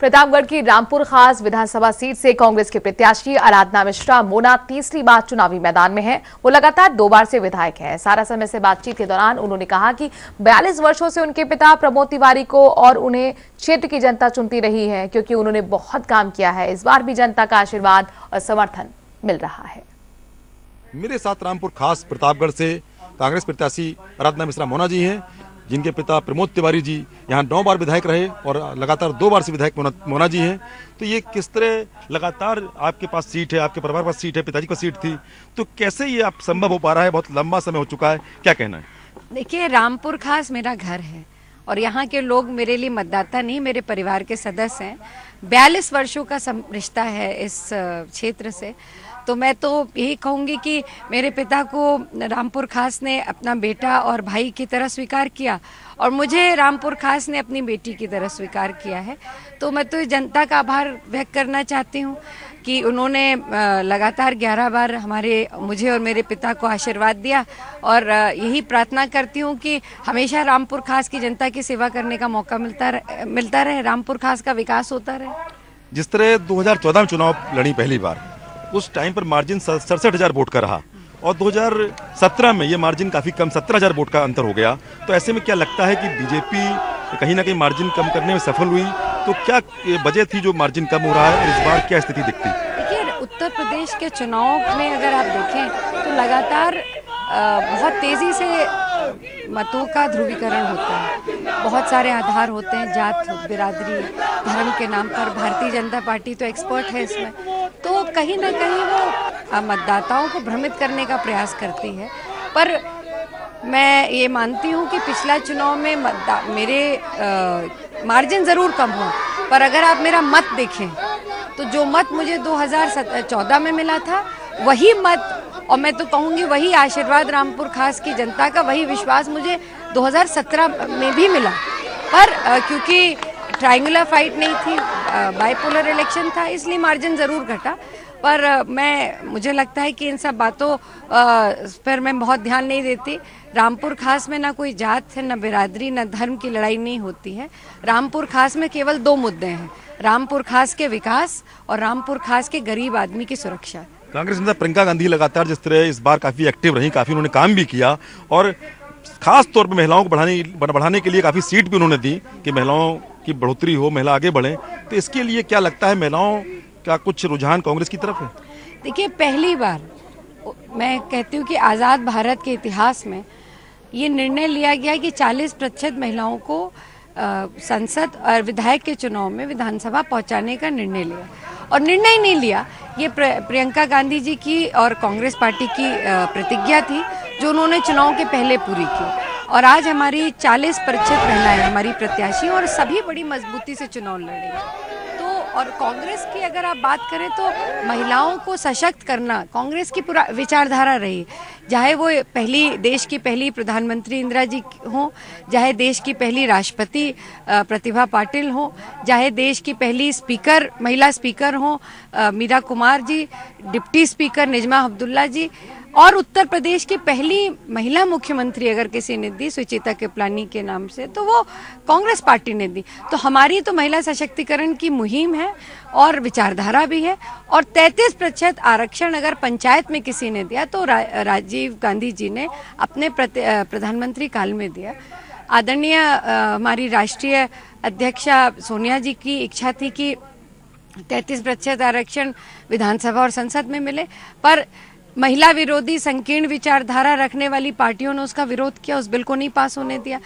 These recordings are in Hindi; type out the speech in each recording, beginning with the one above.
प्रतापगढ़ की रामपुर खास विधानसभा सीट से कांग्रेस के प्रत्याशी आराधना मिश्रा मोना तीसरी बार चुनावी मैदान में हैं। वो लगातार 2 बार से विधायक है। सारा समय से बातचीत के दौरान उन्होंने कहा कि 42 वर्षों से उनके पिता प्रमोद तिवारी को और उन्हें क्षेत्र की जनता चुनती रही है, क्योंकि उन्होंने बहुत काम किया है। इस बार भी जनता का आशीर्वाद और समर्थन मिल रहा है। मेरे साथ रामपुर खास प्रतापगढ़ से कांग्रेस प्रत्याशी आराधना मिश्रा मोना जी हैं, जिनके पिता प्रमोद तिवारी जी यहाँ 9 बार विधायक रहे और लगातार 2 बार से विधायक मोना जी हैं। तो ये किस तरह लगातार आपके पास सीट है, आपके परिवार के पास सीट है, पिताजी का सीट थी, तो कैसे ये आप संभव हो पा रहा है? बहुत लंबा समय हो चुका है, क्या कहना है? देखिए, रामपुर खास मेरा घर है और यहाँ के लोग मेरे लिए मतदाता नहीं, मेरे परिवार के सदस्य हैं। 42 वर्षों का रिश्ता है इस क्षेत्र से। तो मैं तो यही कहूँगी कि मेरे पिता को रामपुर खास ने अपना बेटा और भाई की तरह स्वीकार किया और मुझे रामपुर खास ने अपनी बेटी की तरह स्वीकार किया है। तो मैं तो जनता का आभार व्यक्त करना चाहती हूँ कि उन्होंने लगातार 11 बार मुझे और मेरे पिता को आशीर्वाद दिया और यही प्रार्थना करती हूँ कि हमेशा रामपुर खास की जनता की सेवा करने का मौका मिलता रहे, रामपुर खास का विकास होता रहे। जिस तरह 2014 में चुनाव लड़ी पहली बार, उस टाइम पर मार्जिन 67,000 वोट का रहा और 2017 में ये मार्जिन काफी कम 17,000 वोट का अंतर हो गया। तो ऐसे में क्या लगता है कि बीजेपी कहीं ना कहीं मार्जिन कम करने में सफल हुई? तो क्या वजह थी जो मार्जिन कम हो रहा है और इस बार क्या स्थिति दिखती? देखिए, उत्तर प्रदेश के चुनाव में अगर आप देखें तो लगातार बहुत तेजी से मतों का ध्रुवीकरण होता है। बहुत सारे आधार होते हैं, जात, बिरादरी, धर्म के नाम पर। भारतीय जनता पार्टी तो एक्सपर्ट है इसमें, तो कहीं ना कहीं वो मतदाताओं को भ्रमित करने का प्रयास करती है। पर मैं ये मानती हूँ कि पिछला चुनाव में मेरे मार्जिन ज़रूर कम हुआ, पर अगर आप मेरा मत देखें तो जो मत मुझे 2014 में मिला था वही मत, और मैं तो कहूँगी वही आशीर्वाद रामपुर खास की जनता का, वही विश्वास मुझे 2017 में भी मिला। पर क्योंकि ट्रायंगुलर फाइट नहीं थी, बाइपोलर इलेक्शन था, इसलिए मार्जिन ज़रूर घटा। पर मुझे लगता है कि इन सब बातों पर मैं बहुत ध्यान नहीं देती। रामपुर खास में ना कोई जात है, ना बिरादरी, ना धर्म की लड़ाई नहीं होती है। रामपुर खास में केवल 2 मुद्दे हैं, रामपुर खास के विकास और रामपुर खास के गरीब आदमी की सुरक्षा। कांग्रेस नेता प्रियंका गांधी लगातार जिस तरह इस बार काफी एक्टिव रही, काफी उन्होंने काम भी किया और खास तौर पर महिलाओं को बढ़ाने के लिए काफी सीट भी उन्होंने दी कि महिलाओं की बढ़ोतरी हो, महिला आगे बढ़े। तो इसके लिए क्या लगता है, महिलाओं का कुछ रुझान कांग्रेस की तरफ है? देखिए, पहली बार मैं कहती हूँ कि आज़ाद भारत के इतिहास में ये निर्णय लिया गया कि 40% महिलाओं को संसद और विधायक के चुनाव में विधानसभा पहुंचाने का निर्णय लिया। और निर्णय नहीं लिया, ये प्रियंका गांधी जी की और कांग्रेस पार्टी की प्रतिज्ञा थी जो उन्होंने चुनाव के पहले पूरी की। और आज हमारी 40% महिलाएं हमारी प्रत्याशी और सभी बड़ी मजबूती से चुनाव लड़ेंगी। तो और कांग्रेस की अगर आप बात करें तो महिलाओं को सशक्त करना कांग्रेस की पूरा विचारधारा रही। चाहे वो देश की पहली प्रधानमंत्री इंदिरा जी हों, चाहे देश की पहली राष्ट्रपति प्रतिभा पाटिल हों, चाहे देश की पहली महिला स्पीकर हों मीरा कुमार जी, डिप्टी स्पीकर निजमा अब्दुल्ला जी, और उत्तर प्रदेश की पहली महिला मुख्यमंत्री अगर किसी ने दी, सुचेता कृपलानी के नाम से, तो वो कांग्रेस पार्टी ने दी। तो हमारी तो महिला सशक्तिकरण की मुहिम है और विचारधारा भी है। और 33% आरक्षण अगर पंचायत में किसी ने दिया तो राजीव गांधी जी ने अपने प्रधानमंत्री काल में दिया। आदरणीय हमारी राष्ट्रीय अध्यक्षा सोनिया जी की इच्छा थी कि 33% आरक्षण विधानसभा और संसद में मिले, पर महिला विरोधी संकीर्ण विचारधारा रखने वाली पार्टियों ने उसका विरोध किया, उस बिल को नहीं पास होने दिया।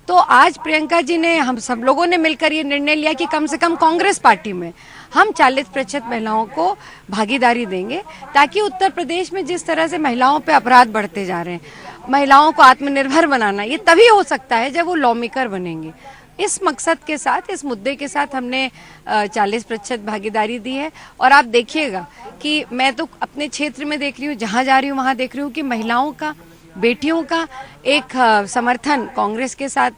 तो आज प्रियंका जी ने, हम सब लोगों ने मिलकर ये निर्णय लिया कि कम से कम कांग्रेस पार्टी में हम 40% महिलाओं को भागीदारी देंगे, ताकि उत्तर प्रदेश में जिस तरह से महिलाओं पे अपराध बढ़ते जा रहे हैं, महिलाओं को आत्मनिर्भर बनाना, ये तभी हो सकता है जब वो लॉ मेकर बनेंगे। इस मकसद के साथ, इस मुद्दे के साथ हमने 40% भागीदारी दी है। और आप देखिएगा कि मैं तो अपने क्षेत्र में देख रही हूँ, जहाँ जा रही हूँ वहाँ देख रही हूँ कि महिलाओं का, बेटियों का एक समर्थन कांग्रेस के साथ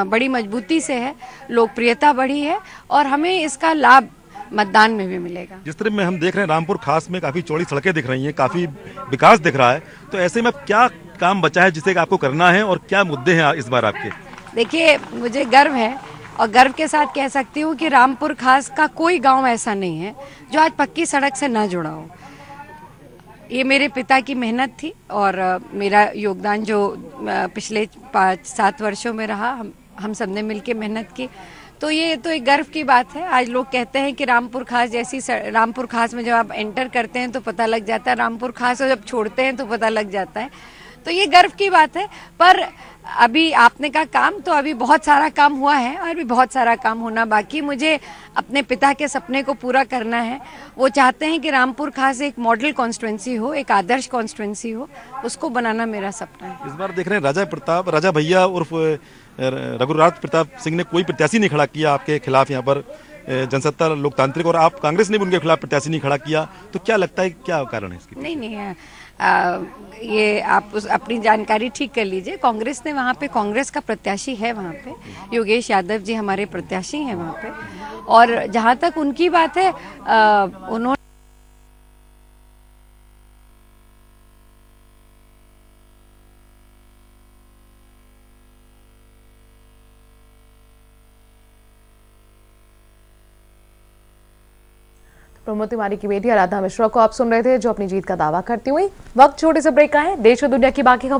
बड़ी मजबूती से है, लोकप्रियता बढ़ी है और हमें इसका लाभ मतदान में भी मिलेगा। जिस तरह में हम देख रहे हैं रामपुर खास में काफी चौड़ी सड़कें दिख रही हैं, काफी विकास दिख रहा है, तो ऐसे में क्या काम बचा है जिसे आपको करना है और क्या मुद्दे हैं इस बार आपके? देखिए, मुझे गर्व है और गर्व के साथ कह सकती हूँ कि रामपुर खास का कोई गांव ऐसा नहीं है जो आज पक्की सड़क से ना जुड़ा हो। ये मेरे पिता की मेहनत थी और मेरा योगदान जो पिछले 5-7 वर्षों में रहा, हम सब ने मिलकर मेहनत की। तो ये तो एक गर्व की बात है। आज लोग कहते हैं कि रामपुर खास जैसी रामपुर खास में जब आप एंटर करते हैं तो पता लग जाता है, रामपुर खास और जब छोड़ते हैं तो पता लग जाता है। तो ये गर्व की बात है। पर अभी आपने कहा काम, तो अभी बहुत सारा काम हुआ है और भी बहुत सारा काम होना बाकी। मुझे अपने पिता के सपने को पूरा करना है। वो चाहते हैं कि रामपुर खास एक मॉडल कॉन्स्टिट्यूंसी हो, एक आदर्श कॉन्स्टिट्यूंसी हो, उसको बनाना मेरा सपना है। इस बार देख रहे हैं राजा भैया उर्फ रघुराज प्रताप सिंह ने कोई प्रत्याशी नहीं खड़ा किया आपके खिलाफ यहाँ पर जनसत्ता लोकतांत्रिक, और आप कांग्रेस ने भी उनके खिलाफ प्रत्याशी नहीं खड़ा किया, तो क्या लगता है क्या कारण है इसकी? नहीं, ये आप अपनी जानकारी ठीक कर लीजिए। कांग्रेस ने वहाँ पे, कांग्रेस का प्रत्याशी है वहाँ पे, योगेश यादव जी हमारे प्रत्याशी हैं वहाँ पे। और जहाँ तक उनकी बात है, उन्होंने प्रमोद तिवारी की बेटी आराधना मिश्रा को आप सुन रहे थे, जो अपनी जीत का दावा करती हुई। वक्त छोटे से ब्रेक का है। देश और दुनिया की बाकी खबरें